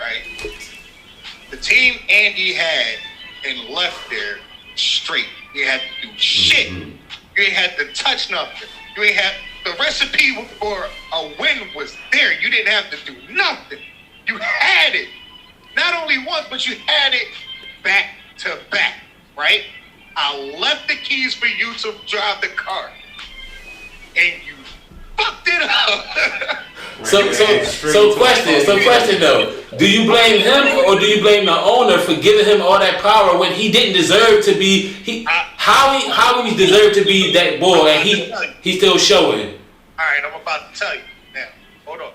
right? The team Andy had and left there straight. You had to do shit. You ain't had to touch nothing. You ain't had the recipe for a win was there. You didn't have to do nothing. You had it. Not only once, but you had it back to back, right? I left the keys for you to drive the car, and you fucked it up. So question though, do you blame him or do you blame the owner for giving him all that power when he didn't deserve to be? How he deserved to be that boy and he's still showing? All right, I'm about to tell you now. Hold on.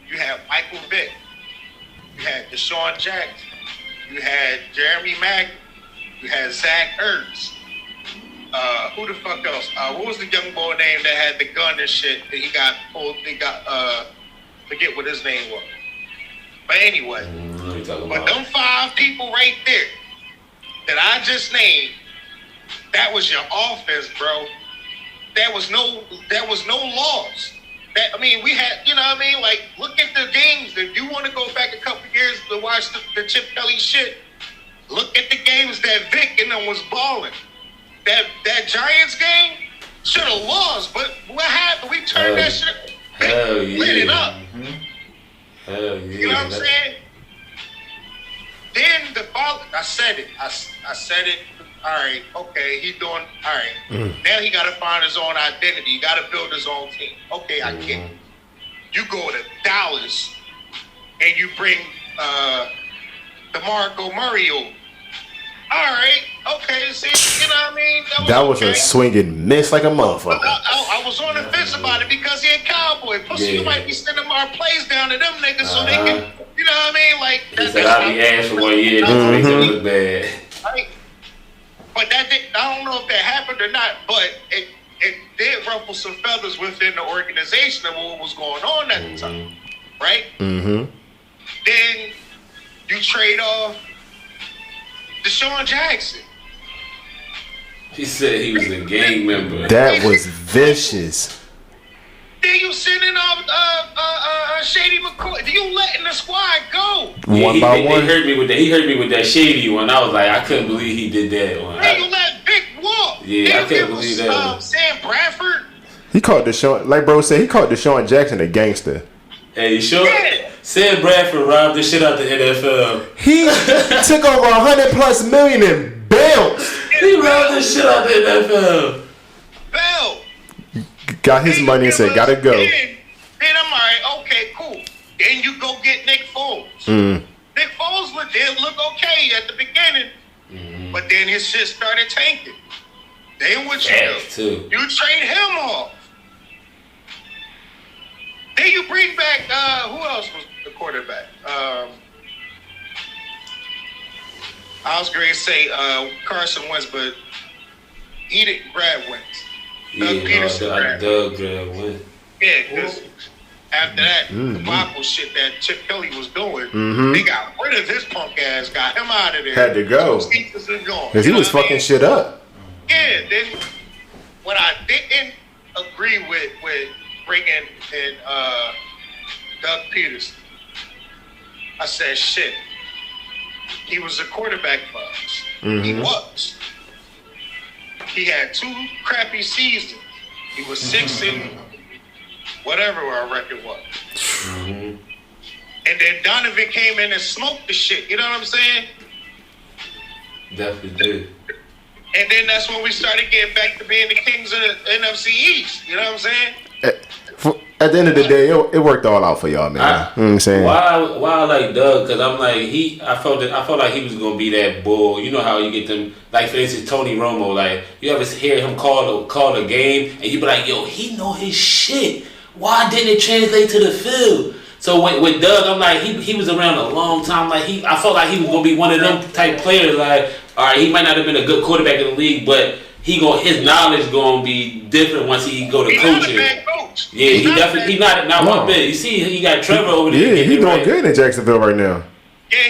You had Michael Vick. You had Deshaun Jackson. You had Jeremy Magner. You had Zach Ertz. Who the fuck else? What was the young boy name that had the gun and shit? That he got pulled. Forget what his name was. But anyway, but them 5 people right there that I just named, that was your offense, bro. There was no loss. We had, you know what I mean? Like, look at the games. If you want to go back a couple years to watch the Chip Kelly shit, look at the games that Vic and them was balling. That Giants game should have lost, but what happened? We turned that shit. Hell yeah. Lit it up. Hell yeah. You know what I'm saying? Then the ball, I said it. I said it. All right, okay, he's doing, all right. Now he got to find his own identity. He got to build his own team. Okay, I get it. You go to Dallas and you bring DeMarco Murray over. All right, okay, see, you know what I mean? That was a swing and miss like a motherfucker. I was on the fence about it because he a cowboy. Plus, you might be sending our plays down to them niggas so they can, you know what I mean? Like, he said I'll be asked for 1 year just to make them look bad. Right. But I don't know if that happened or not, but it did ruffle some feathers within the organization of what was going on at the time, right? Then you trade off Deshaun Jackson. He said he was a gang member. That was vicious. Then you sending off Shady McCoy. You letting the squad go. One by one. He heard me with that shady one. I was like, I couldn't believe he did that one. Hey, you let Vic walk. Yeah, I couldn't believe that one. Sam Bradford. He called Deshaun, like bro said, he called Deshaun Jackson a gangster. Hey, you sure? Yeah. Sam Bradford robbed the shit out the NFL. He took over $100+ million and bounced. He robbed the shit out the NFL. Bell. Got his money and said, gotta go. Then I'm all right, okay, cool. Then you go get Nick Foles. Nick Foles did look okay at the beginning, but then his shit started tanking. Then what you do? You trade him off. Then you bring back, who else was the quarterback? I was going to say Carson Wentz, but he didn't grab Wentz. Doug Peterson grabbed Wentz. Yeah, because after that debacle shit that Chip Kelly was doing, they got rid of his punk ass, got him out of there. Had to go. Because he was fucking shit up. Yeah, then what I didn't agree with bringing in Doug Peterson, I said, shit, he was a quarterback for us. He was. He had 2 crappy seasons. He was 6 and whatever our record was. And then Donovan came in and smoked the shit. You know what I'm saying? Definitely did. And then that's when we started getting back to being the kings of the NFC East. You know what I'm saying? At the end of the day, it worked all out for y'all, man. You know what I'm saying? Why I like Doug? Because I'm like I felt like he was gonna be that bull. You know how you get them, like for instance Tony Romo. Like you ever hear him call a game and you be like, yo, he know his shit. Why didn't it translate to the field? So with Doug, I'm like he was around a long time. Like I felt like he was gonna be one of them type players. Like all right, he might not have been a good quarterback in the league, but his knowledge gonna be different once he go to coaching. Yeah, he not one bit. You see, he got Trevor over there. Yeah, he's doing good in Jacksonville right now. Yeah,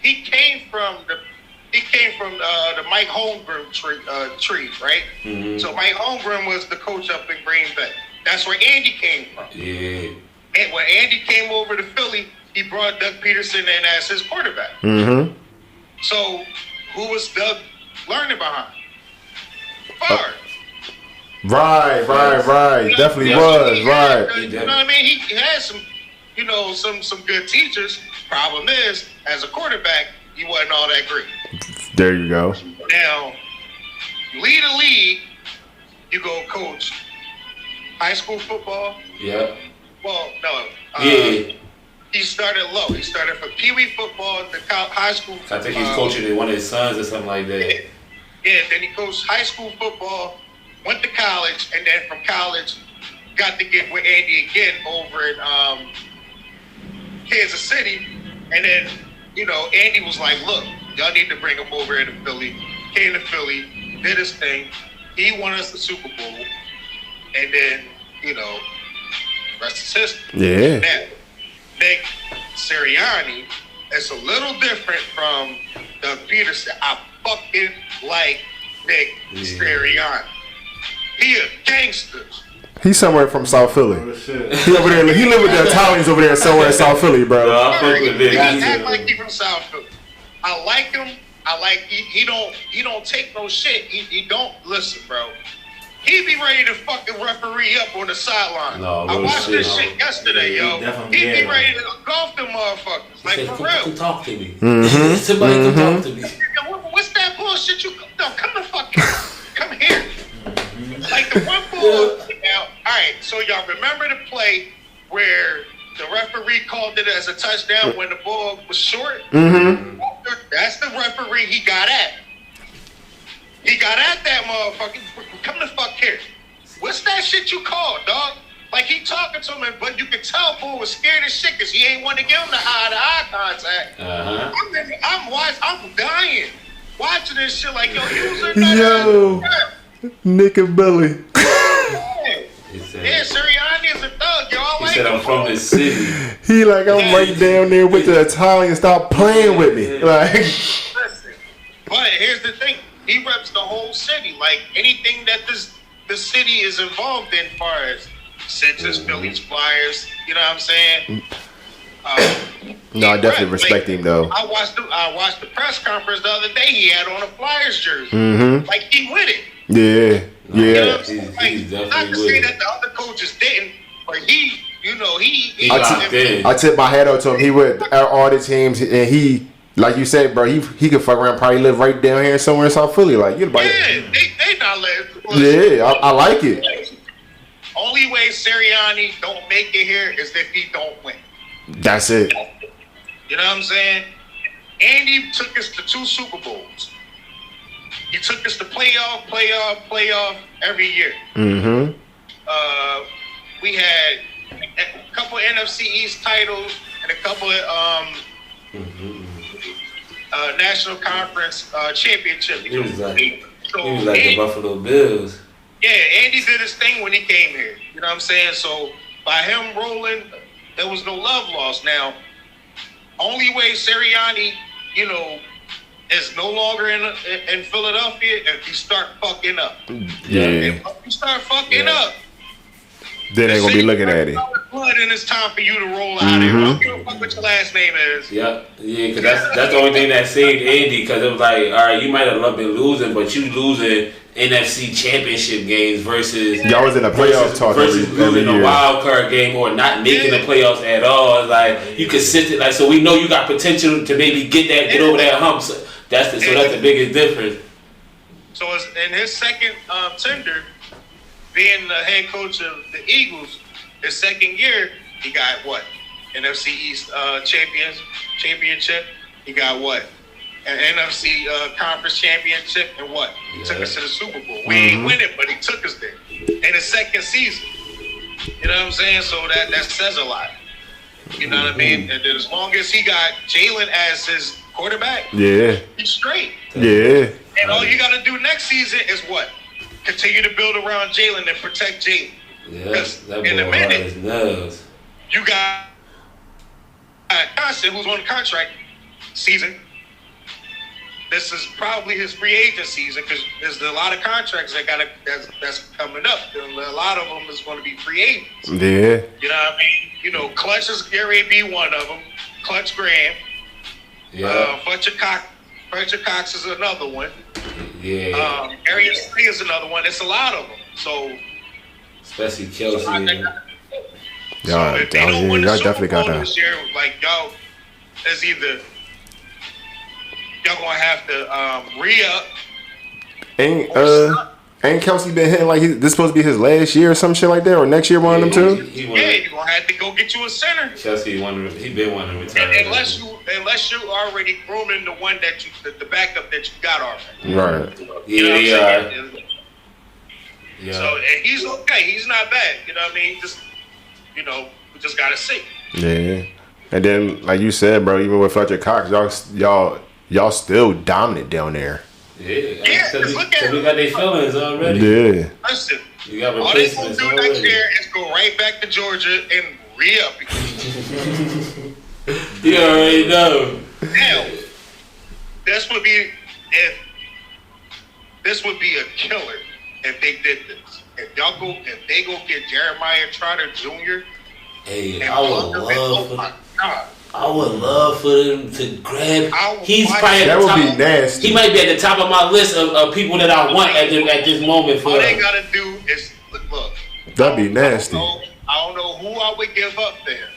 he came from the Mike Holmgren tree, right? So Mike Holmgren was the coach up in Green Bay. That's where Andy came from. Yeah. And when Andy came over to Philly, he brought Doug Peterson in as his quarterback. Mm-hmm. So who was Doug learning behind? Favre. Right. Definitely was. Right. You know what I mean? He had some, some good teachers. Problem is, as a quarterback, he wasn't all that great. There you go. Now, lead a league, you go coach high school football. Yeah. Well, no. Yeah. He started low. He started for Pee Wee football, the high school. I think he's coaching one of his sons or something like that. Yeah, then he coached high school football, went to college, and then from college, got to get with Andy again over in Kansas City. And then, Andy was like, look, y'all need to bring him over into Philly. Came to Philly, did his thing. He won us the Super Bowl. And then, rest is history. Yeah. Now, Nick Sirianni is a little different from Doug Peterson. I fucking like Nick Sirianni. He a gangster. He's somewhere from South Philly. Oh, shit. He over there. He live with the Italians over there somewhere in South Philly, bro. No, I fuck with Nick. He act like he from South Philly. I like him. I like he don't take no shit. He don't listen, bro. He be ready to fucking referee up on the sideline. No, I watched this shit. shit yesterday, yo. Definitely He be did. ready to golf them motherfuckers. Like, Said, for come real. talk to me. Mm-hmm. Somebody come talk to me. What's that bullshit you... No, come the fuck here. Come here. Like, the one ball... Now, all right, so y'all remember the play where the referee called it as a touchdown when the ball was short? Mm-hmm. That's the referee he got at. He got at that motherfucker. Come the fuck here. What's that shit you called, dog? Like, he talking to him, but you can tell Bull was scared as shit because he ain't want to give him the eye-to-eye contact. I'm dying watching this shit like, yo, Yo. Nick and Billy. Yeah, Sirianni is a thug, yo. I He like said, him. I'm from this city. He like, I'm right down there with the Italians. Stop playing with me. Like, Listen, but here's the thing. He reps the whole city. Like, anything that the city is involved in, as far as Citrus, Phillies, Flyers, you know what I'm saying? no, I definitely respect him though. I watched the press conference the other day. He had on a Flyers jersey. Mm-hmm. Like, he with it. Yeah. You know Yeah. what I'm saying? Like, He's not definitely to with say it. that the other coaches didn't, but he locked in. I tip my hat out to him. He with all the teams, and he, like you said, bro, he could fuck around, probably live right down here somewhere in South Philly. Like, you know, Yeah, they not letting. yeah, I like it. Only way Sirianni don't make it here is if he don't win. That's it. You know what I'm saying? Andy took us to 2 Super Bowls. He took us to playoff every year. Mm-hmm. We had a couple NFC East titles and a couple of National Conference championships. He was like So the Andy- Buffalo Bills. Yeah, Andy did his thing when he came here. You know what I'm saying? So by him rolling, there was no love lost. Now, only way Sirianni, is no longer in Philadelphia if you start fucking up. Yeah. If you start fucking up, Then they gonna be looking at it. blood, and it's time for you to roll out of here. I don't give a fuck what your last name is. Yeah, because that's the only thing that saved Andy. Because it was like, all right, you might have been losing, but you losing NFC Championship games versus Y'all was in a playoff talk versus every losing a year. wild card game or not making the playoffs at all. It's like you consistent, like so we know you got potential to maybe get over that hump. So that's the biggest difference. So it's in his second tender, being the head coach of the Eagles, his second year, he got what? NFC East championship. He got what? An NFC conference championship, and what? He took us to the Super Bowl. We ain't win it, but he took us there in his second season. You know what I'm saying? So that says a lot. You know what I mean? And then as long as he got Jalen as his quarterback, Yeah. he's straight. Yeah. And all you got to do next season is what? Continue to build around Jalen and protect Jalen. Yeah, Because that in a boy minute, his nerves. you got Johnson, who's on the contract season. this is probably his free agent season because there's a lot of contracts that's coming up. And a lot of them is going to be free agents. Yeah. You know what I mean? You know, Clutch is Gary be one of them. Clutch Graham. Yeah. Fletcher Cox is another one. Yeah. Arias 3 is another one. It's a lot of them. So, Especially Kelsey. so Y'all, if they don't win the y'all Super definitely got Bowl that. this year, like y'all, it's either y'all gonna have to re-up. Ain't Kelsey been hitting like this supposed to be his last year or some shit like that, or next year one of them too? Yeah, you're gonna have to go get you a center. Chelsea he been wanting to retire. Unless you already grooming the one that the backup that you got already. Right. You know what I'm saying? Yeah. So and he's okay. He's not bad. You know what I mean? Just we just gotta see. Yeah. And then, like you said, bro, even with Fletcher Cox, y'all still dominant down there. Yeah, because look at we got their feelings already. Yeah. Listen, You got all they gonna replacements do already. next year is go right back to Georgia and re-up. You already know. Hell, this would be a killer if they did this. If they go get Jeremiah Trotter Jr. Hey, and I would plug him in, love oh my God. I would love for them to grab. He's watch probably at That the would top. be nasty. He might be at the top of my list of people that I want at this moment. For All they gotta do is look. That'd be nasty. I don't know who I would give up there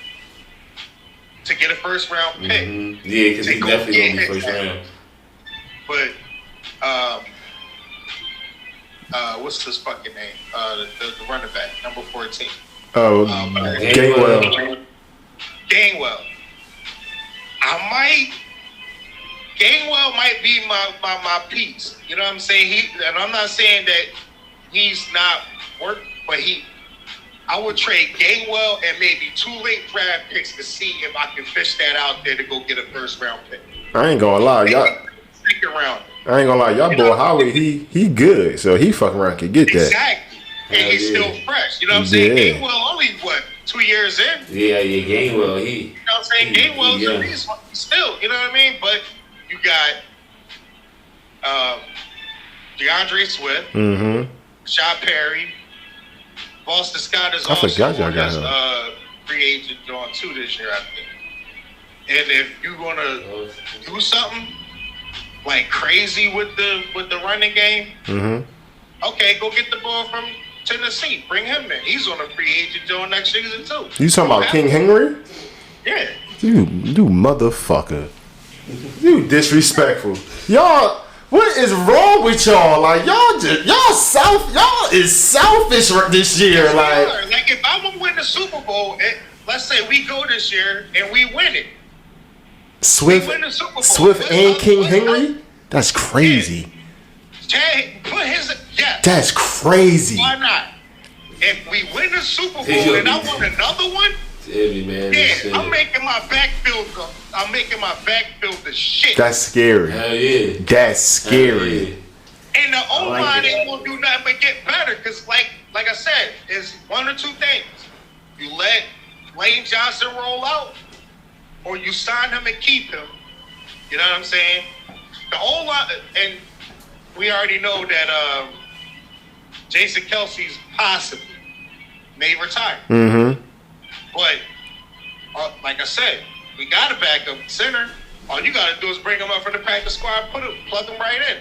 to get a first round pick. Mm-hmm. Yeah, because he's definitely gonna be first round. But what's his fucking name? The running back, number 14. Oh, Gainwell. Gainwell. Gainwell might be my piece. You know what I'm saying? And I'm not saying that he's not work, but I would trade Gainwell and maybe 2 late draft picks to see if I can fish that out there to go get a first round pick. I ain't gonna lie, y'all. Second round. I ain't gonna lie, y'all boy Howie, he good, so he fucking around can get that. Exactly. And he's still fresh. You know what I'm saying? Yeah. Gainwell only 2 years in. Yeah, Gainwell. You know what I'm saying? Gainwell's a reason still. You know what I mean? But you got DeAndre Swift, Shot Perry, Boston Scott is also forgot y'all got him. free agent on 2 this year, I think. And if you're gonna do something like crazy with the running game, okay, go get the ball from Tennessee. Bring him in. He's on a free agent doing next season too. You talking about King Henry? Yeah. You motherfucker. You disrespectful. Y'all, what is wrong with y'all? Like y'all is selfish this year. Like if I would win the Super Bowl, let's say we go this year and we win it. Swift We win the Super Bowl. and King Henry? That's crazy. That's crazy. Why not? If we win the Super Bowl and I want another one, I'm making my backfield the shit. That's scary. Hell yeah. That's scary. And the O-line ain't gonna do nothing but get better. Cause like I said, it's one or two things. You let Lane Johnson roll out, or you sign him and keep him. You know what I'm saying? The O-line, and we already know that Jason Kelsey's possibly may retire. But like I said, we got a backup center. All you got to do is bring him up from the practice squad, plug him right in.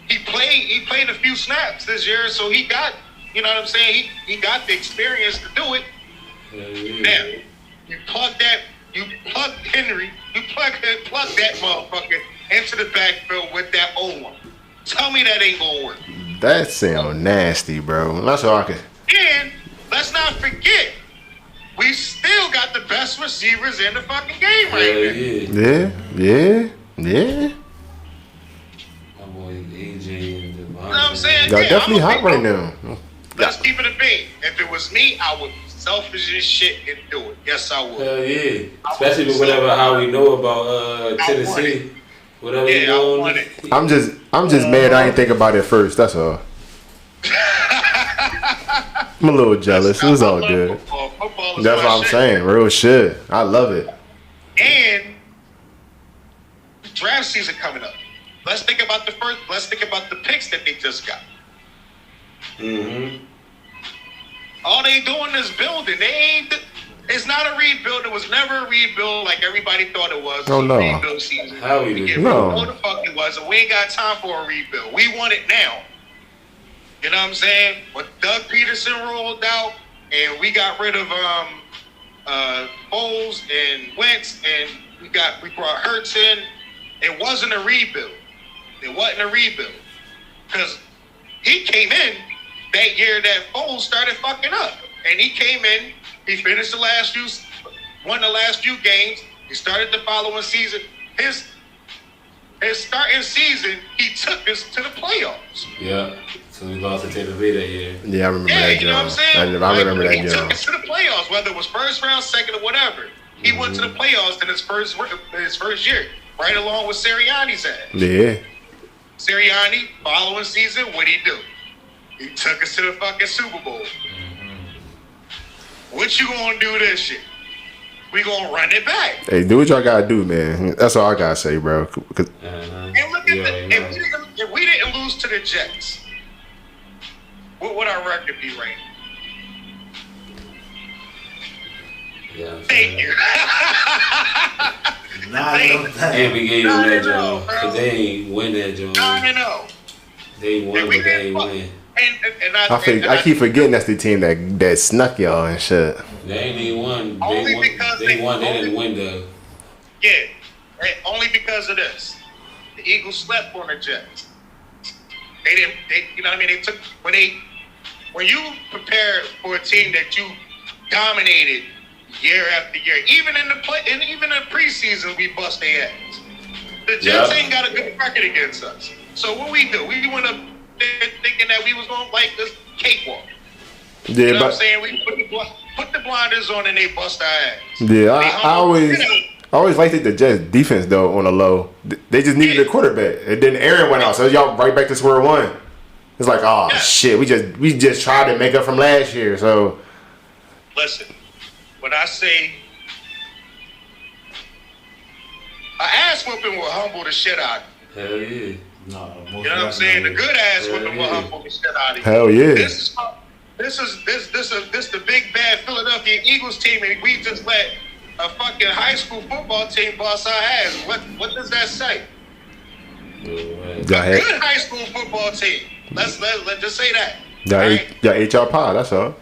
He played a few snaps this year, so he got, you know what I'm saying? He got the experience to do it. Now, you plug Henry, you plug that motherfucker into the backfield with that old one. Tell me that ain't gonna work. That sound nasty, bro. That's all I can. And let's not forget, we still got the best receivers in the fucking game right now. Yeah. My boy AJ and Devon. You know what I'm saying? Y'all definitely I'm hot right now. Let's keep it a beat. If it was me, I would be selfish as shit and do it. Yes, I would. Hell yeah. Especially with how we know about Tennessee. Whatever I doing. want it. I'm just mad I didn't think about it first. That's all. I'm a little jealous. It was all good. Football is That's my what I'm shit. saying. Real shit. I love it. And draft season coming up. let's think about the first. Let's think about the picks that they just got. Mm-hmm. All they doing is building. They ain't. It's not a rebuild. It was never a rebuild like everybody thought it was. Oh, no. Rebuild season. How we did? No. What the fuck it was. And we ain't got time for a rebuild. We want it now. You know what I'm saying? When Doug Peterson rolled out, and we got rid of Foles and Wentz, and we brought Hurts in. It wasn't a rebuild. It wasn't a rebuild because he came in that year that Foles started fucking up, and he came in. He finished won the last few games. He started the following season. His starting season, he took us to the playoffs. Yeah. So we lost to Tampa Bay that year. Yeah, I remember Yeah, that. you know what I'm saying? I remember that. He took us to the playoffs, whether it was first round, second, or whatever. He went to the playoffs in his first year, right along with Sirianni's ass. Yeah. Sirianni, following season, what'd he do? He took us to the fucking Super Bowl. What you gonna do this year? We gonna run it back. Hey, do what y'all gotta do, man. That's all I gotta say, bro. And look at if we didn't lose to the Jets, what would our record be right now? Yeah. Thank you. And we gave them that job because they ain't win that job. 9-0. They won, but they ain't win. I keep forgetting that's the team that snuck y'all and shit. They ain't even won. Only They won. because They won. They didn't win though. Yeah, only because of this. The Eagles slept on the Jets. They didn't. You know what I mean? They took when you prepare for a team that you dominated year after year, even in the preseason, we bust their ass. The Jets ain't got a good record against us. So what we do? We went up there thinking that we was gonna like this cakewalk. Yeah, You know but what I'm saying? We put the blinders on and they bust our ass. yeah, I always liked the Jets defense though on the low. They just needed a quarterback, and then Aaron went out, so y'all right back to square one. It's like, oh shit, we just tried to make up from last year. So listen, when I say an ass whooping will humble the shit out of you. Hell yeah. No, You know what I'm saying? The good ass whooping will humble the shit out of you. hell yeah. This is the big bad Philadelphia Eagles team, and we just let a fucking high school football team bust our ass. What does that say? A good high school football team. Let's just say that. Y'all ate y'all pie, that's all.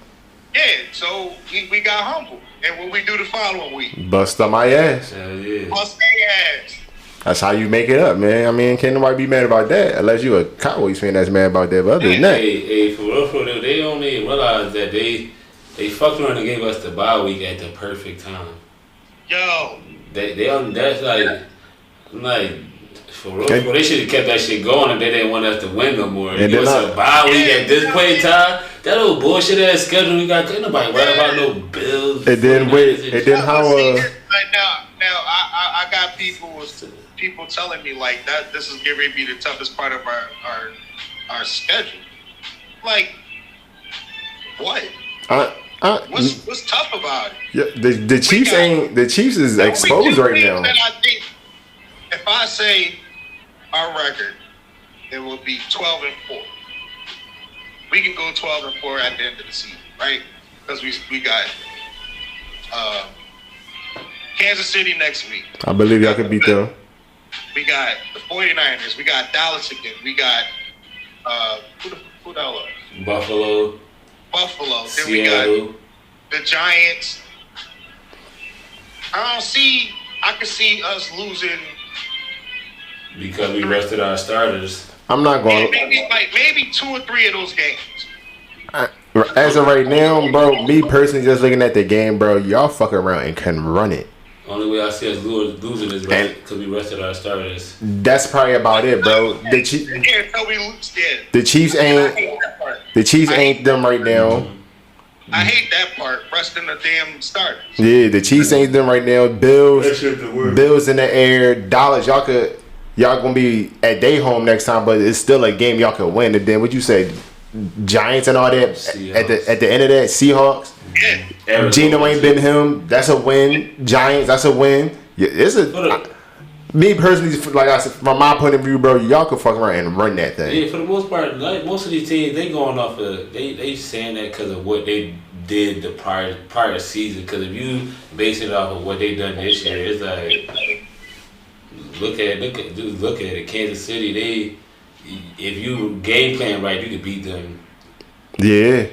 Yeah, so we got humble. And what we do the following week? Bust on my ass. Hell yeah. Bust their ass. That's how you make it up, man. I mean, can't nobody be mad about that unless you a Cowboys fan that's mad about that. But other than that, Hey, for real, they only realized that they fucked around and gave us the bye week at the perfect time. Yo. That's like for real, they should have kept that shit going if they didn't want us to win no more. And Give us a bye week at this point in time. That little bullshit ass schedule we got, ain't nobody worry about no bills. And then how Now I got people telling me like that this is going to be the toughest part of our schedule. Like what? What's tough about it? Yeah, the Chiefs is exposed right now. I think if I say our record, it will be 12-4. We can go 12-4 at the end of the season, right? Because we got Kansas City next week. I believe y'all can beat them. We got the 49ers. We got Dallas again. We got who the hell? Buffalo. Then Seattle. we got the Giants. I can see us losing Because we rested our starters. I'm not going. Maybe 2 or 3 of those games. As of right now, bro, me personally just looking at the game, bro, y'all fuck around and can run it. Only way I see us losing is because we rested our starters. That's probably about it, bro. The Chiefs ain't them right now. I hate that part. Resting the damn starters. Yeah, the Chiefs ain't them right now. Bills in the air. Dallas, y'all gonna be at their home next time, but it's still a game y'all can win. And then what you say, Giants and all that Seahawks. at the end of that, Seahawks. Yeah. Geno ain't been him. That's a win. Giants, that's a win. Yeah, Me personally, like I said, from my point of view, bro, y'all could fuck around and run that thing. Yeah, for the most part, like most of these teams, they going off of they saying that because of what they did the prior season. Because if you base it off of what they done this year, it's like look at it. Kansas City, if you game plan right, you could beat them. Yeah.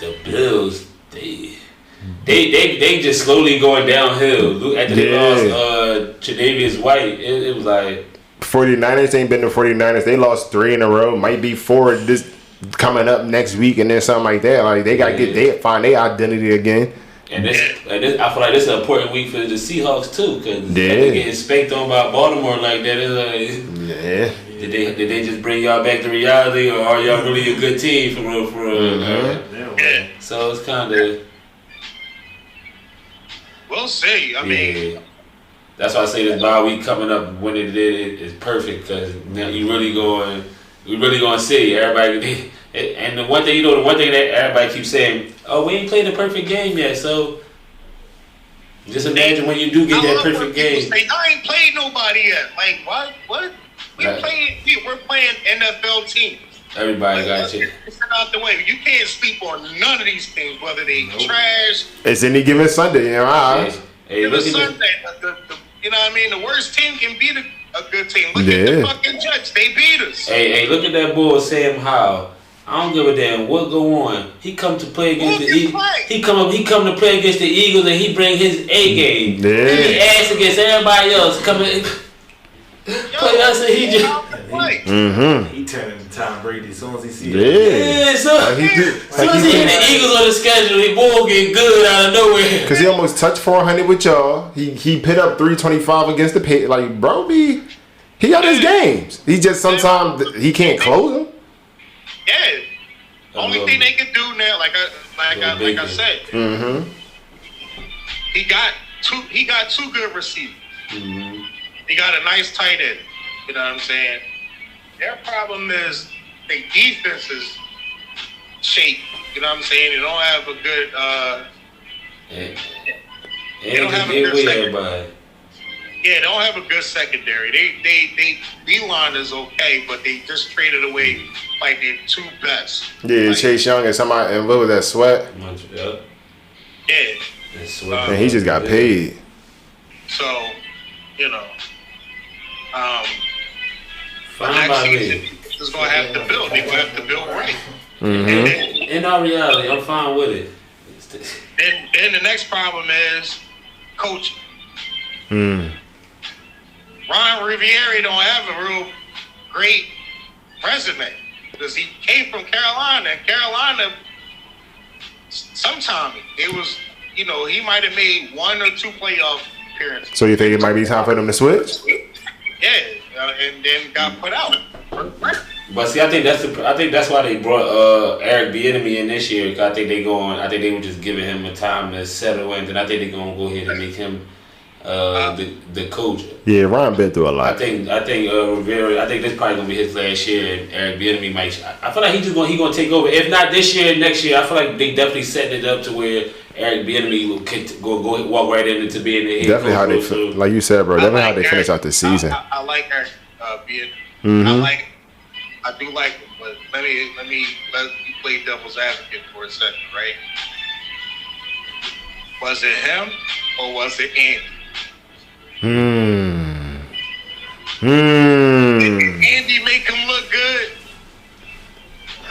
The Bills, they just slowly going downhill. After they lost Tre'Davious White, it was like 49ers ain't been the 49ers. They lost 3 in a row. Might be 4 this coming up next week, and then something like that. Like they gotta find their identity again. And this, I feel like this is an important week for the Seahawks too, because they getting spanked on by Baltimore like that. It's like, Did they just bring y'all back to reality, or are y'all really a good team for real? Yeah. So it's kind of. We'll see. I mean, that's why I say this bye week coming up when it is perfect, because now we really going to see everybody. And the one thing that everybody keeps saying, oh, we ain't played a perfect game yet, so just imagine when you do get that perfect game. Say, I ain't played nobody yet. Like what? We're playing NFL teams. Everybody got you. Get out the way. You can't sleep on none of these things, whether they trash. It's any given Sunday, you know. Hey, look at Sunday. You know what I mean? The worst team can beat a good team. Look at the fucking Jets. They beat us. Hey, look at that boy Sam Howell. I don't give a damn what go on. He come to play against the Eagles. He come to play against the Eagles, and he bring his A game. Yeah. He ass against everybody else coming. Play us, and he just. He turned into Tom Brady as soon as he see it. Yeah, so as soon as he hit the Eagles on the schedule, he boy get good out of nowhere. Because he almost touched 400 with y'all. He put up 325 against the pay. Like, bro, he got his games. He just sometimes he can't close them. Yeah. Only thing they can do now, like I said, he got two good receivers. He got a nice tight end. You know what I'm saying? Their problem is their defense is shaky. You know what I'm saying? They don't have a good they don't have a good secondary. Yeah, they don't have a good secondary. They D-line is okay, but they just traded away like their two best. Yeah, like, Chase Young and somebody, and what was that, Sweat? Yeah. And he just got paid. So, you know, next season is going to have to build. They're going to have to build right. In our reality, I'm fine with it. Then the next problem is coaching. Ron Rivera don't have a real great resume because he came from Carolina, and Carolina, sometime it was, you know, he might have made 1 or 2 playoff appearances. So you think it might be time for them to switch? Yeah, and then got put out. But see, I think that's why they brought Eric Bieniemy in this year. I think they were just giving him a time to settle in, and I think they're gonna go ahead and make him the coach. Yeah, Ron been through a lot. I think Rivera. I think this probably gonna be his last year, and Eric Bieniemy might. I feel like he gonna take over. If not this year, next year. I feel like they definitely setting it up to where Eric Bieniemy will go walk right into being the head definitely coach. How they like you said, bro. Definitely how they finish out the season. I like Eric Bieniemy. I do like him, but let me play devil's advocate for a second, right? Was it him or was it Andy? Did Andy make him look good,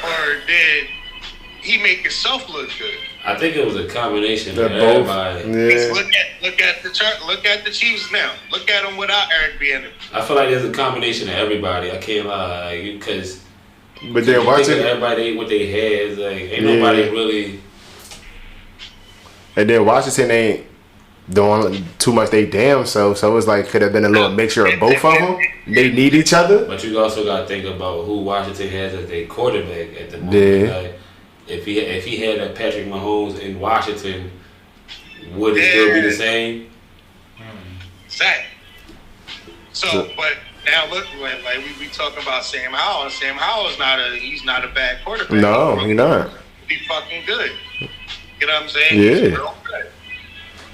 or did he make himself look good? I think it was a combination of everybody. Yeah. Look at the chart. Look at the Chiefs now. Look at them without Eric Bieniemy. I feel like there's a combination of everybody. I can't lie, because. But then watching everybody what they had is like ain't nobody really. And then Washington ain't doing too much they damn self, so it's like could have been a little mixture of both of them. They need each other. But you also got to think about who Washington has as their quarterback at the moment. Yeah. Like, if he had a Patrick Mahomes in Washington, would it still be the same? Exactly. So, but now look, like we talking about Sam Howell, and Sam Howell is he's not a bad quarterback. No, he's not. He's fucking good. You know what I'm saying? Yeah. He's real good.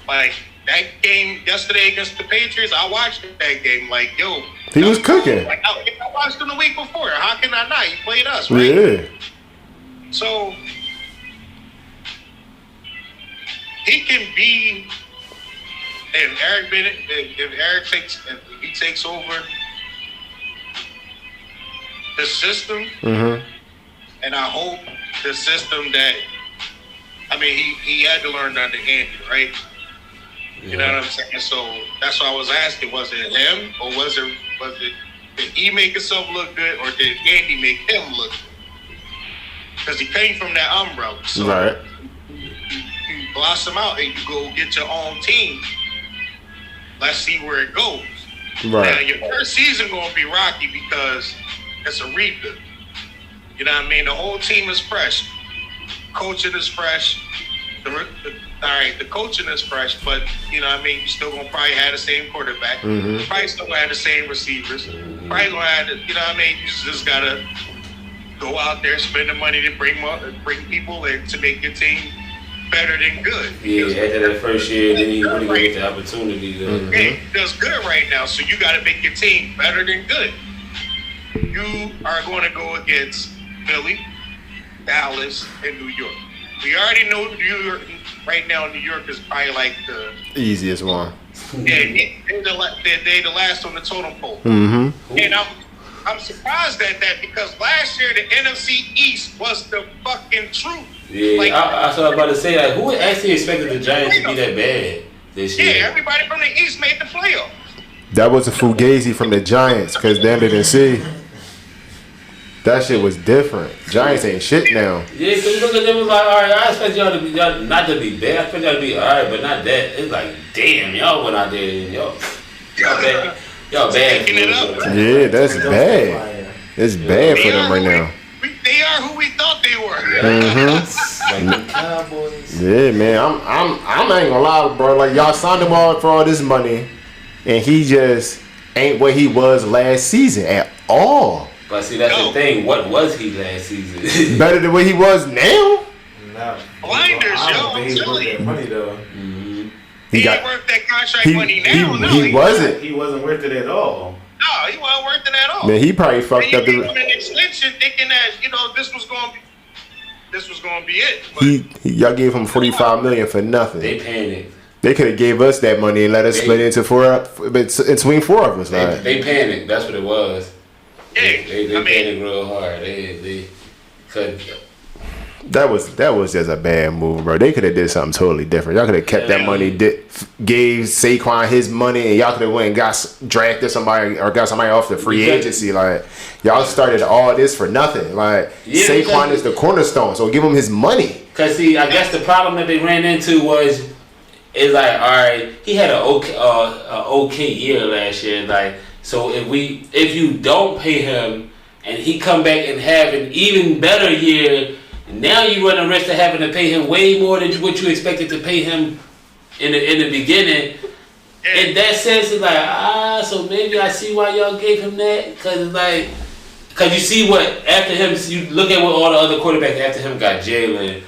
Like that game yesterday against the Patriots, I watched that game like, yo. He was cooking. Like, I watched him the week before. How can I not? He played us, right? Yeah. So he can be, if Eric takes over the system, and I hope the system that, I mean, he had to learn under Andy, right? You know what I'm saying? So that's why I was asking, was it him, or was it did he make himself look good, or did Andy make him look good? Because he came from that umbrella. So Right. you blossom out and you go get your own team. Let's see where it goes. Right. Now, your first season going to be rocky because it's a rebuild. You know what I mean? The whole team is fresh. Coaching is fresh. The coaching is fresh, but you know what I mean? You're still going to probably have the same quarterback. Probably still going to have the same receivers. Probably going to have, you know what I mean? You just got to go out there, spend the money to bring people in to make your team better than good. Yeah, after that first year, then you really get the opportunity to. It does good right now, so you got to make your team better than good. You are going to go against Philly, Dallas, and New York. We already know New York right now. New York is probably like the easiest one. Yeah, they're the last on the totem pole. And I'm surprised at that because last year the NFC East was the fucking truth. Yeah, like, I was about to say, like, who actually expected the Giants to be that bad this year? Yeah, everybody from the East made the playoffs. That was a fugazi from the Giants because them didn't see. That shit was different. Giants ain't shit now. Yeah, because you look at them and like, all right, I expect y'all not to be bad. I expect y'all to be all right, but not that. It's like, damn, y'all went out there and y'all bad. Y'all bad. Yeah, that's bad. It's bad for them right now. They are who we thought they were. Like the Cowboys. Yeah, man. I'm not gonna lie, bro. Like y'all signed him all for all this money, and he just ain't what he was last season at all. But see, that's the thing. What was he last season? Better than what he was now. Nah, Blinders, I yo. don't think he's worth that money though. He ain't worth that contract money now. He wasn't. He wasn't worth it at all. No, he wasn't worth it at all. Man, he probably fucked He up. gave him an extension thinking that, you know, this was going to be it. But Y'all gave him $45 million for nothing. They panicked. They could have gave us that money and let us split it into between four of us. They panicked. That's what it was. yeah, They panicked real hard. They could. That was just a bad move, bro. They could have did something totally different. Y'all could have kept that money, gave Saquon his money, and y'all could have went and got drafted somebody or got somebody off the free agency. Like y'all started all this for nothing. Like Saquon is the cornerstone, so give him his money. Cause see, I guess the problem that they ran into was, it's like, all right, he had an okay year last year. Like, so if you don't pay him and he come back and have an even better year. Now you run the risk of having to pay him way more than what you expected to pay him in the beginning. In that sense, it's like, so maybe I see why y'all gave him that. Cause you see what after him, you look at what all the other quarterbacks after him got. Jalen,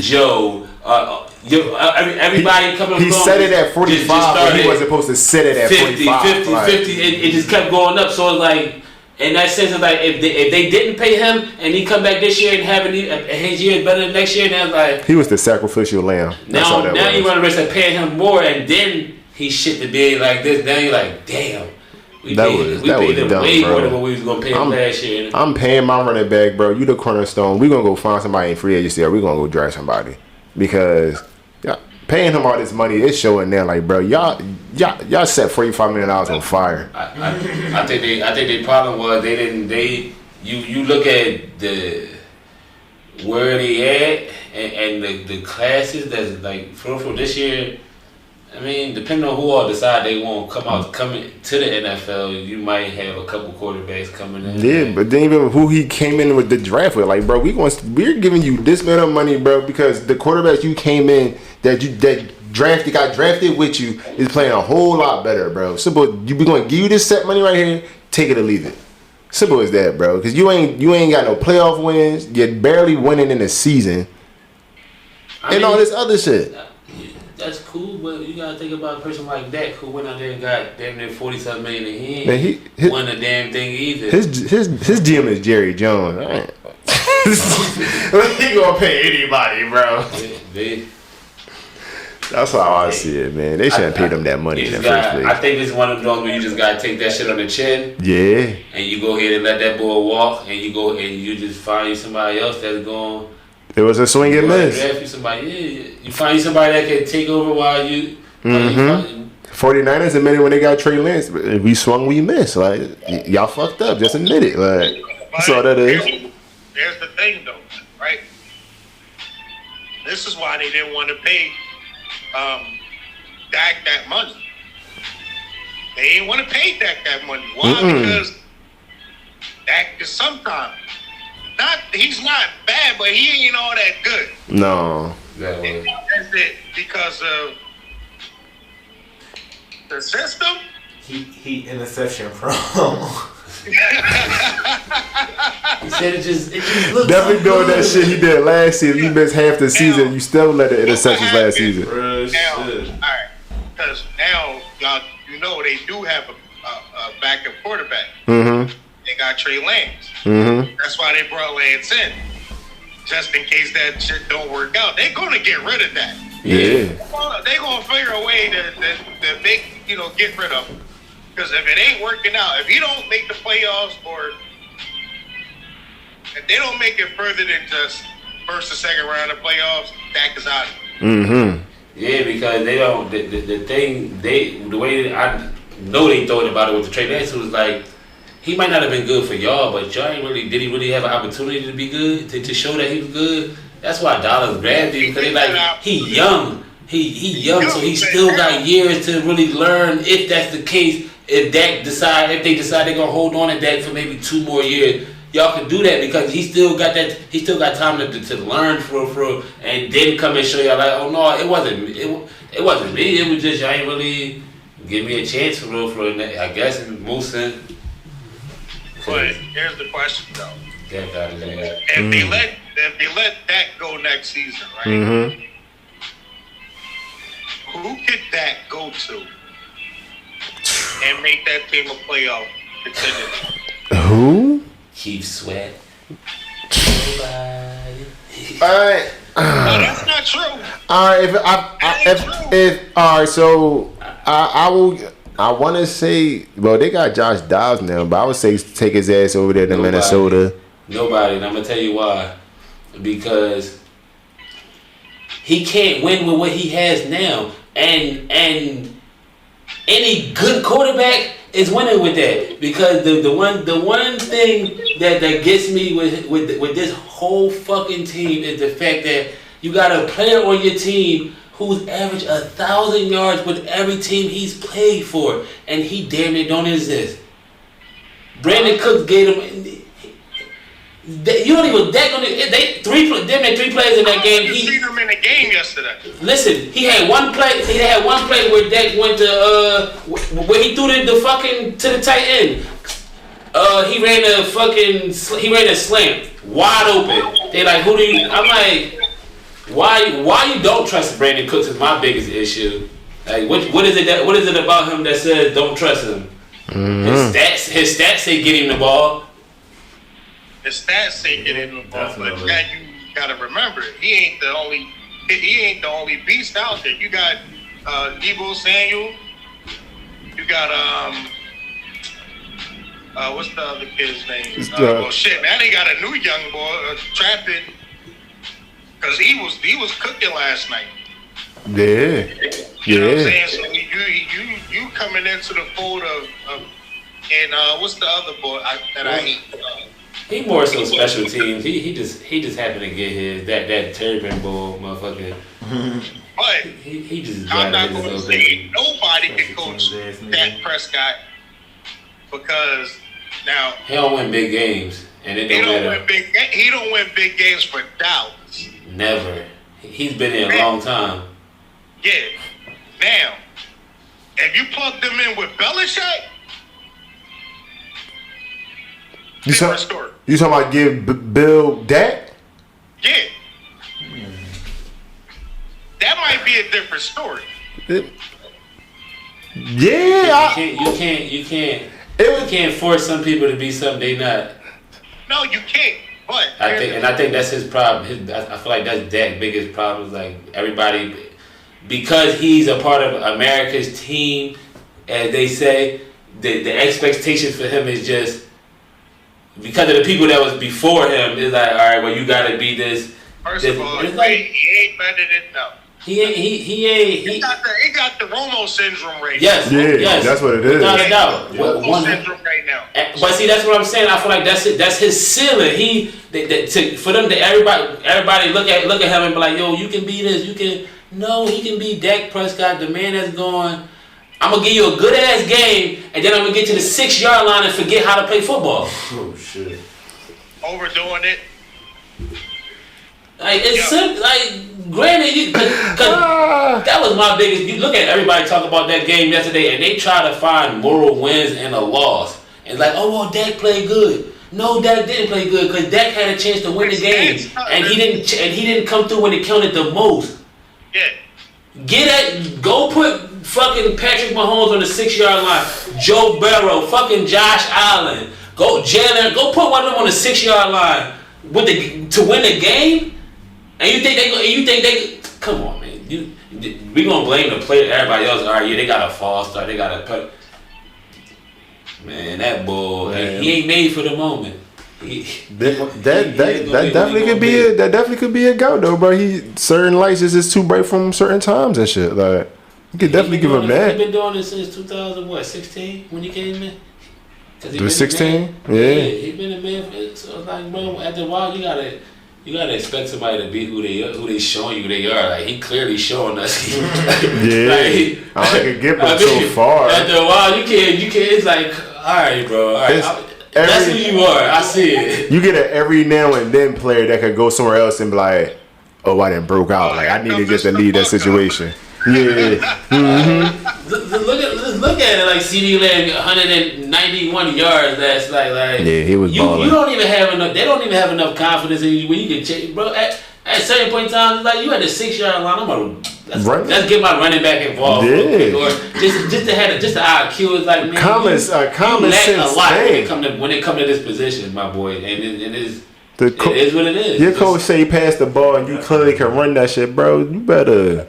Joe, everybody coming. He set it at 45, but he wasn't supposed to set it at 50, 45. 50. It just kept going up. So it's like. In that sense, of like if they didn't pay him and he come back this year and have his year is better than next year, now like he was the sacrificial lamb. Now you run the risk of paying him more, and then he shit to be like this. Now you're like, damn, we paid him dumb, way bro. more than what we was gonna pay him last year. I'm paying my running back, bro. You the cornerstone. We gonna go find somebody in free agency, or we gonna go draft somebody because paying him all this money is showing there. Like, bro, y'all set $45 million on fire. I think their problem was you look at where they at and the classes that's like for this year. I mean, depending on who all decide they won't come to the NFL, you might have a couple quarterbacks coming in. Yeah, but then even who he came in with the draft with, like, bro, we're giving you this amount of money, bro, because the quarterbacks you came in that got drafted with you is playing a whole lot better, bro. Simple. We gonna give you this set money right here, take it or leave it. Simple as that, bro. Because you ain't got no playoff wins. You're barely winning in the season, and all this other shit. that's cool, but you gotta think about a person like that who went out there and got damn near 40-something million in hand. Man, won the damn thing either. His GM is Jerry Jones. Right? He gonna pay anybody, bro. That's how I see it, man. They shouldn't pay them that money in the first place. I think it's one of those where you just gotta take that shit on the chin. Yeah. And you go ahead and let that boy walk, and you go and you just find somebody else that's going. It was a swing and miss. Draft you somebody, you find somebody that can take over while you. 49ers admitted when they got Trey Lance, we swung, we missed. Like y'all fucked up. Just admit it. Like that's all that is. There's the thing, though, right? This is why they didn't want to pay Dak that money. They didn't want to pay Dak that money. Why? Because Dak is sometimes he's not bad, but he ain't all that good. No. That was. That's it because of the system. He interception prone. He said it just looks Definitely so doing good. that shit he did last season. He missed half the season. You still let the interceptions last season. Now, all right, because now y'all, they do have a backup quarterback. They got Trey Lance. That's why they brought Lance in, just in case that shit don't work out. They're gonna get rid of that. Yeah. They're gonna figure a way to make get rid of him. Because if it ain't working out, if he don't make the playoffs or if they don't make it further than just first or second round of playoffs, Dak is out. Yeah, because they don't. The way I know they thought about it with the Trey Lance was like, he might not have been good for y'all, but y'all ain't really. Did he really have an opportunity to be good to show that he was good? That's why Dallas grabbed him because they like he young. He young, so he still got years to really learn. If that's the case, if they decide they're gonna hold on to Dak for maybe 2 more years, y'all can do that because he still got that. He still got time to learn for and then come and show y'all like, oh no, it wasn't me. It wasn't me. It was just y'all ain't really give me a chance for real. I guess in most sense. But here's the question though: Dak got it. if they let Dak go next season, right? Who could Dak go to and make that team a playoff contender? Who? Keith Sweat. Nobody. All right. No, that's not true. All right. So I will. I want to say, well, they got Josh Dobbs now, but I would say take his ass over there to Minnesota. Nobody, and I'm gonna tell you why. Because he can't win with what he has now, and any good quarterback is winning with that. Because the one thing that gets me with this whole fucking team is the fact that you got a player on your team who's averaged 1,000 yards with every team he's played for, and he damn near don't exist. Brandon Cooks gave him. You don't even deck on it. They three players in that game. He seen him in the game yesterday. Listen, he had one play. He had one play where Dak went to where he threw the fucking to the tight end. He ran a slam wide open. They like, who do you? I'm like, why you don't trust Brandon Cooks is my biggest issue. Like, what is it about him that says don't trust him? His stats say get him the ball. The stats say get in the ball, but you gotta remember, he ain't the only beast out there. You got Deebo Samuel. You got what's the other kid's name? Well, shit, man, they got a new young boy trapping because he was cooking last night. Yeah. You know what I'm saying? So you coming into the fold of and what's the other boy that I hate? He more so special teams. He just happened to get his that turban bull motherfucker. But he just I'm not got going to his say nobody can coach Dak Prescott because now he don't win big games, and it don't matter. He don't win big games for Dallas. Never. He's been there a long time. Yeah. Now, if you plug them in with Belichick, You talking about give Bill Dak? Yeah. That might be a different story. Yeah, You can't force some people to be something they not. No, you can't. But I think that's his problem. I feel like that's Dak's biggest problem. Is like everybody, because he's a part of America's team, as they say, the expectations for him is just because of the people that was before him. It's like, all right, well, you got to be this. First of all, he ain't better than no. He got the Romo syndrome right now. Yes, that's what it is. Without a doubt. Romo syndrome right now. But see, that's what I'm saying. I feel like that's it. That's his ceiling. For them to everybody look at him and be like, yo, you can be this. You can. No, he can be Dak Prescott, the man that's going. I'm gonna give you a good ass game, and then I'm gonna get to the 6-yard line and forget how to play football. Oh shit! Overdoing it. Like it's simple. Like granted, cause that was my biggest. You look at everybody talk about that game yesterday, and they try to find moral wins and a loss. And like, oh well, Dak played good. No, Dak didn't play good because Dak had a chance to win the game, and he didn't come through when it counted the most. Yeah. Go put fucking Patrick Mahomes on the 6-yard line. Joe Burrow, fucking Josh Allen. Go put one of them on the 6-yard line to win the game. And you think they come on, man. We gonna blame the player, everybody else. All right, yeah, they got a false start. They got a put. Man, that bull, he ain't made for the moment. That definitely could be a goat though, bro. Certain lights is just too bright from certain times and shit. Like you could definitely give him that. He been doing this since 2016 when he came in. It was 16. Yeah, he been a man. So like, bro, after a while, you gotta expect somebody to be who they showing you they are. Like he clearly showing us. Yeah, I could get but so far. After a while, you can't. It's like, all right, bro. All right, that's who you are. I see it. You get an every now and then player that could go somewhere else and be like, oh, I done broke out. Like I need to get to lead that situation. Yeah. Mm-hmm. Look at it. Like CD Lamb, 191 yards. That's like yeah, he was balling. You don't even have enough. They don't even have enough confidence in you when you can change, bro. At a certain point in time, it's like you at the 6-yard line. Let's get my running back involved. Yeah. Or just the IQ is like, man, common sense a lot thing. when it come to this position, my boy, and it is what it is. Your coach say you pass the ball and you clearly can run that shit, bro. You better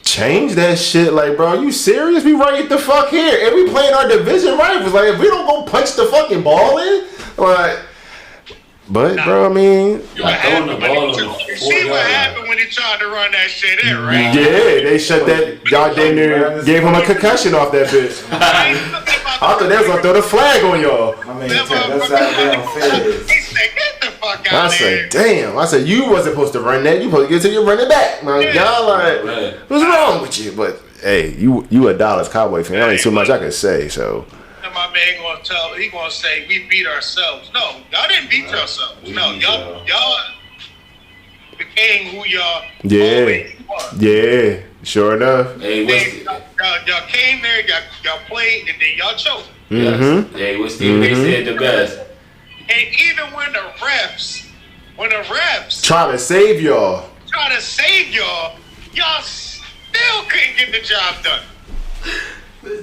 change that shit. Like, bro, you serious? We right the fuck here, and we playing our division rivals. Like, if we don't go punch the fucking ball in, like. But bro, I mean, throwing the ball you see what happened when he tried to run that shit in, right? Yeah, they shut that. Y'all damn near gave him a concussion off that bitch. I thought they was gonna throw the flag on y'all. I mean, that's how He said, "Get the fuck out I said, damn. I said, you wasn't supposed to run that. You supposed to get to your running back. Man, y'all like, what's wrong with you? But hey, you a Dallas Cowboy fan. There ain't too much I can say. So. And my man gonna say we beat ourselves. No, y'all didn't beat yourselves. No, y'all became who y'all always was. Yeah, sure enough. Hey, y'all came there, y'all played, and then y'all choked. Mm-hmm. Hey, what's Stephen A. said the best. And even when the refs try to save y'all, y'all still couldn't get the job done.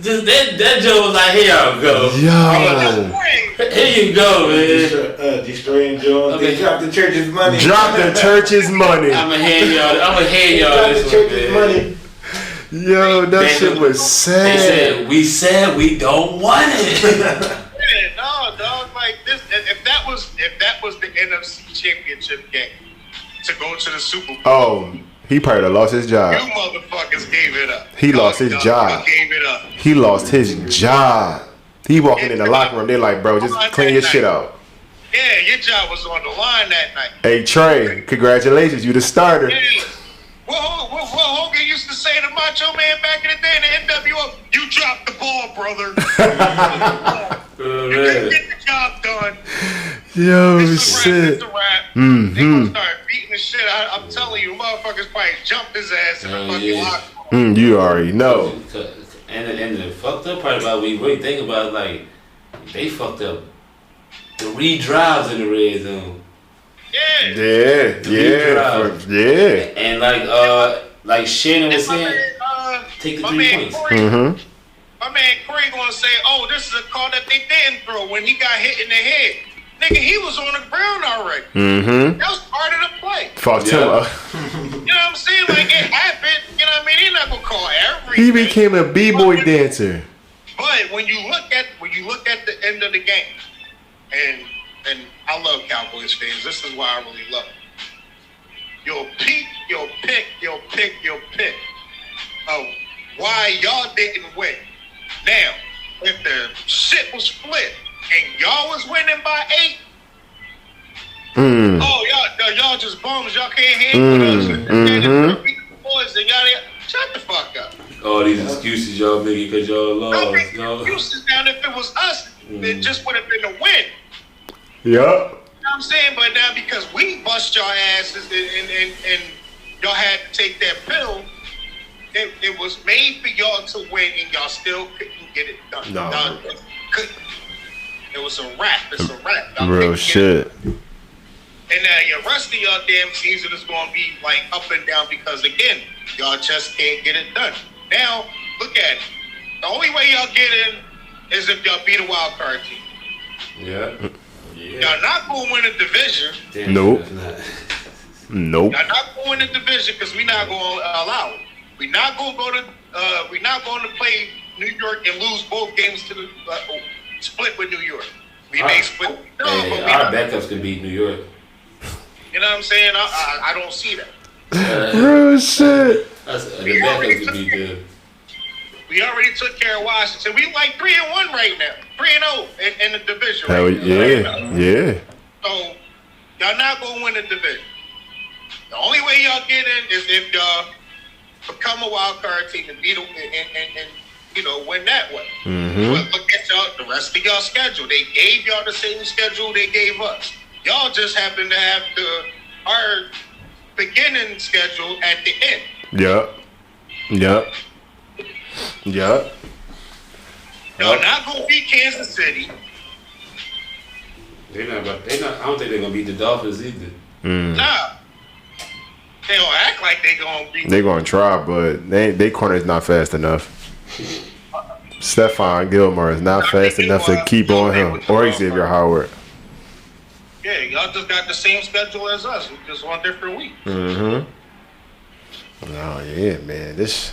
Just that Joe was like, here y'all go. Yo. Here you go, man. Destroying Jones. They dropped the church's money. Drop the church's money. I'ma hand y'all this church's money. Yo, that shit was sad. They said we don't want it. No, dog. Like this, if that was the NFC Championship game to go to the Super Bowl. Oh. He probably would have lost his job. You motherfuckers gave it up. He lost his job. Gave it up. He lost his job. He walking in the locker room. They like, bro, just clean your shit out. Yeah, your job was on the line that night. Hey, Trey, congratulations. You the starter. Yeah. Well, Hogan used to say to Macho Man back in the day in the NWO, you dropped the ball, brother. You didn't get the job done. Yo, It's shit. a wrap. They gonna start beating the shit out. I'm telling you, motherfuckers probably jumped his ass in the fucking locker room. You already know. And the fucked up part about it, when you really think about it, like, they fucked up 3 drives in the red zone. Yeah. Yeah. And like like Shannon was My saying, man, take the my 3 man points. Corey, Mm-hmm. my man Corey gonna say, "Oh, this is a call that they didn't throw when he got hit in the head." Nigga, he was on the ground already. Mm-hmm. That was part of the play. Fucked him Yeah. up. You know what I'm saying? Like, it happened. You know what I mean? He's not gonna call everything. He became a b-boy dancer. But when you look at the end of the game, and I love Cowboys fans. This is why I really love them. You'll pick of why y'all didn't win. Now, if the shit was flipped and y'all was winning by 8, oh y'all just bums. Y'all can't hang with us. And boys and yada. Shut the fuck up. All these excuses y'all making because y'all Don't lost. make Y'all. excuses down. If it was us, it just would have been a win. Yup. You know what I'm saying? But now because we bust your asses and y'all had to take that pill, it was made for y'all to win and y'all still couldn't get it done. No. Y'all couldn't. It was a wrap. It's a wrap. Y'all Real couldn't get shit. it done. And now your rest of y'all damn season is going to be like up and down because, again, y'all just can't get it done. Now, look at it. The only way y'all get in is if y'all beat a wild card team. Yeah. Y'all not going to win a division. Damn, Nope. that's not- Nope. Y'all not going to win a division because we're not going to allow it. We're not going to go to. We're not going to play New York and lose both games to the split with New York. We may split. No, Hey, but we our not. backups can beat New York. You know what I'm saying? I don't see that. Real shit. The backups can beat them. We already took care of Washington. We like 3-1 right now, 3-0 in the division. Hell right now. yeah. Yeah. So y'all not gonna win the division. The only way y'all get in is if y'all become a wild card team and beat and you know win that way. But look at y'all, the rest of y'all schedule. They gave y'all the same schedule they gave us. Y'all just happen to have our beginning schedule at the end. Yup. Yup. Yup. Y'all not gonna beat Kansas City. They not. I don't think they're gonna beat the Dolphins either. Nah. They don't act like they gonna beat. They gonna try, but they corner's not fast enough. Stephon Gilmore is not fast enough to keep on him. Or Xavier Howard. Yeah, y'all just got the same schedule as us, just on different weeks. Oh yeah, man. This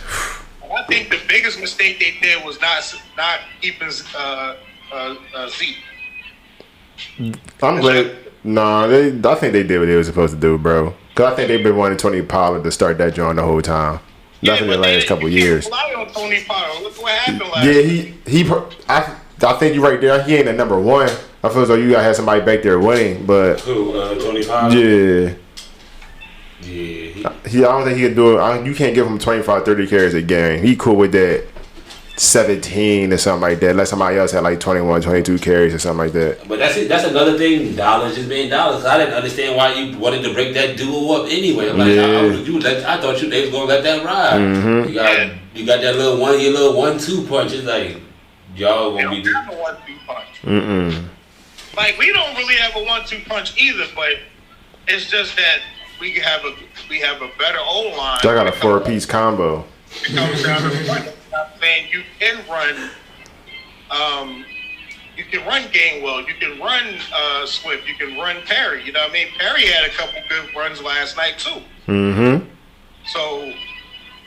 I think the biggest mistake they did was not keeping Zeke. I'm glad. Nah, I think they did what they were supposed to do, bro. Cause I think they've been wanting Tony Pollard to start that joint the whole time. Nothing in the last couple years. Rely on Tony Pollard. Look what happened last. Yeah, I think you're right there. He ain't a number one. I feel as though you gotta have somebody back there winning, but Who? Tony Pollard. yeah. Yeah. I don't think he can do it. You can't give him 25, 30 carries a game. He cool with that 17 or something like that. Let somebody else have like 21, 22 carries or something like that. But that's it. That's another thing. Dollars just being dollars. I didn't understand why you wanted to break that duo up anyway. Like I thought they was gonna let that ride. You got that little your little 1-2 punch. It's like y'all We gonna be. don't have a 1-2 punch. Like we don't really have a 1-2 punch either, but it's just that we have a better O line. I got a 4-piece combo. It comes down to running. I'm saying you can run. You can run Gainwell. You can run Swift. You can run Perry. You know what I mean? Perry had a couple good runs last night too. So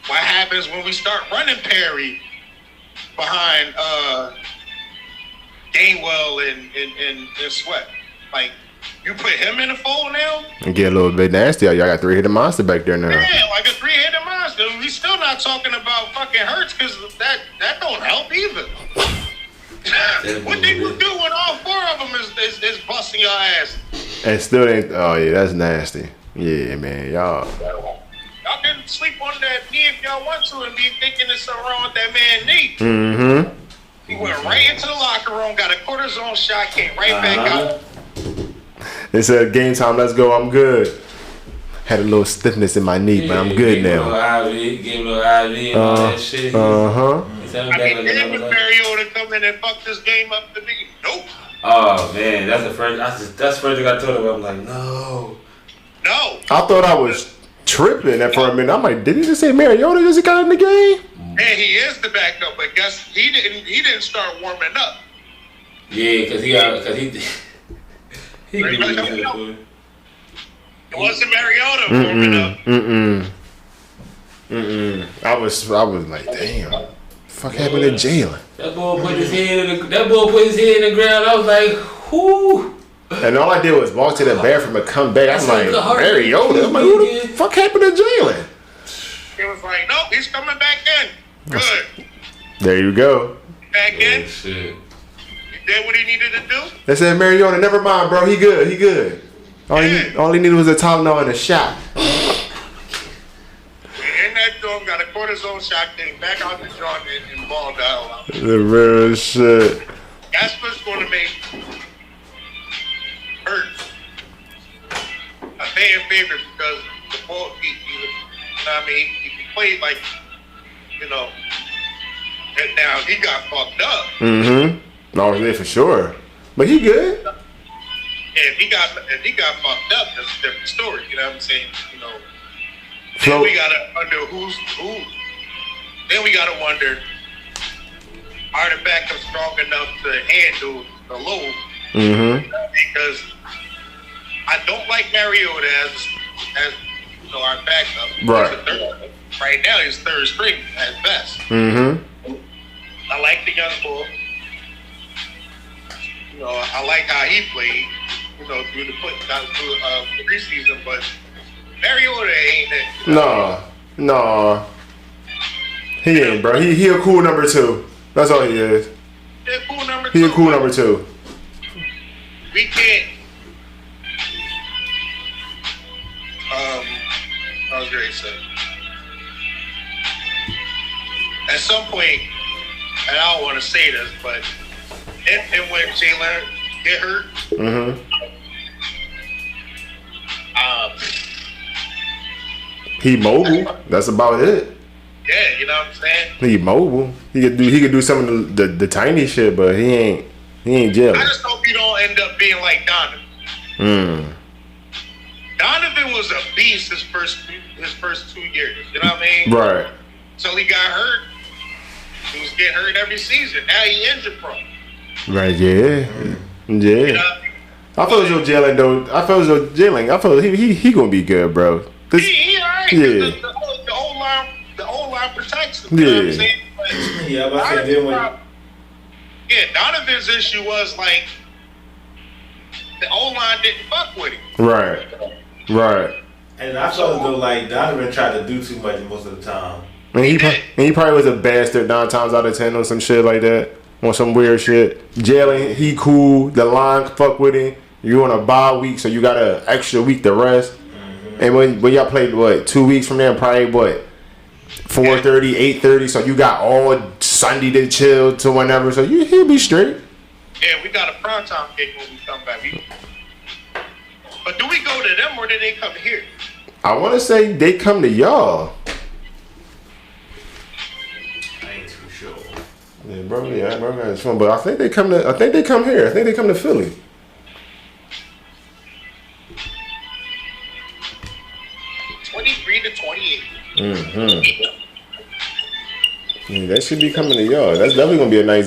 what happens when we start running Perry behind Gainwell and Swift? Like you put him in the fold now? And get a little bit nasty. Y'all got 3-headed monster back there now. Yeah, like a 3-headed monster. We still not talking about fucking Hurts because that don't help either. What they would do when all 4 of them is busting your ass? And still ain't. Oh yeah, that's nasty. Yeah, man, y'all. Y'all can sleep on that knee if y'all want to and be thinking there's something wrong with that man's knee. He went right into the locker room, got a cortisone shot, came right back out. They said game time. Let's go. I'm good. Had a little stiffness in my knee, but I'm good now. Give a little IV and all that shit. I mean, then with Mariota come in and fuck this game up to me. Nope. Oh man, that's the first thing I told him. I'm like, no. I thought I was tripping that for a minute. I'm like, did he just say Mariota just got in the game? And he is the backup, but guess he didn't start warming up. Yeah, because he could do it. It wasn't Mariota warming up. I was like, damn. Fuck happened to Jalen? That boy put his head in the ground. I was like, whoo. And all I did was walk to the bathroom and come back. I'm like, Mariota? I'm like, who the fuck happened to Jalen? It was like, nope, he's coming back in. Good. There you go. Back in. Oh, shit. He did what he needed to do. They said, Mariota, never mind, bro. He good. All he needed was a Tylenol and a shot. In that dome, got a cortisone shot, came back out the joint and balled out. The real shit. That's what's going to make Hurts a fan favorite because the ball, you know what I mean? He played like, you know, and now he got fucked up. Mm-hmm. No, yeah, for sure. But he good. And if he got fucked up, that's a different story. You know what I'm saying? You know. Then we gotta wonder who. Then we gotta wonder, are the backups strong enough to handle the load? Mm-hmm. Because I don't like Mariota as you know, our backup. Right. Right now, he's third string at best. Mm-hmm. I like the young boy. You know, I like how he played. You know, through the preseason, but Mariota ain't it. No. He ain't, bro. He a cool number 2. That's all he is. He a cool number 2. He a cool number 2. We can't. I was ready to say. At some point, and I don't want to say this, but if and when Jalen get hurt, he mobile. That's about it. Yeah, you know what I'm saying? He mobile. He could do some of the tiny shit, but he ain't Jalen. I just hope you don't end up being like Donovan. Donovan was a beast his first 2 years. You know what I mean? Right. So he got hurt. He was getting hurt every season. Now he injured prone. Right. Yeah. Yeah. You know? I feel as though Jalen though. I feel he gonna be good, bro. He alright. Yeah. The old line protects him. Yeah. You know what I'm saying? But Yeah, but I said Donovan's issue was like the old line didn't fuck with him. Right. And I felt as though like Donovan tried to do too much most of the time. And he probably was a bastard 9 times out of 10 on some shit like that. On some weird shit. Jalen, he cool. The line fuck with him. You on a bye week, so you got an extra week to rest. And when y'all played 2 weeks from there, probably 4:30, 8:30. So you got all Sunday to chill to whenever. So he'll be straight. Yeah, we got a primetime game when we come back. But do we go to them or do they come here? I want to say they come to y'all. I ain't too sure. Yeah, bro. It's fun. But I think they come here. I think they come to Philly. 23-28. Yeah, that should be coming to y'all. That's definitely gonna be a nice game.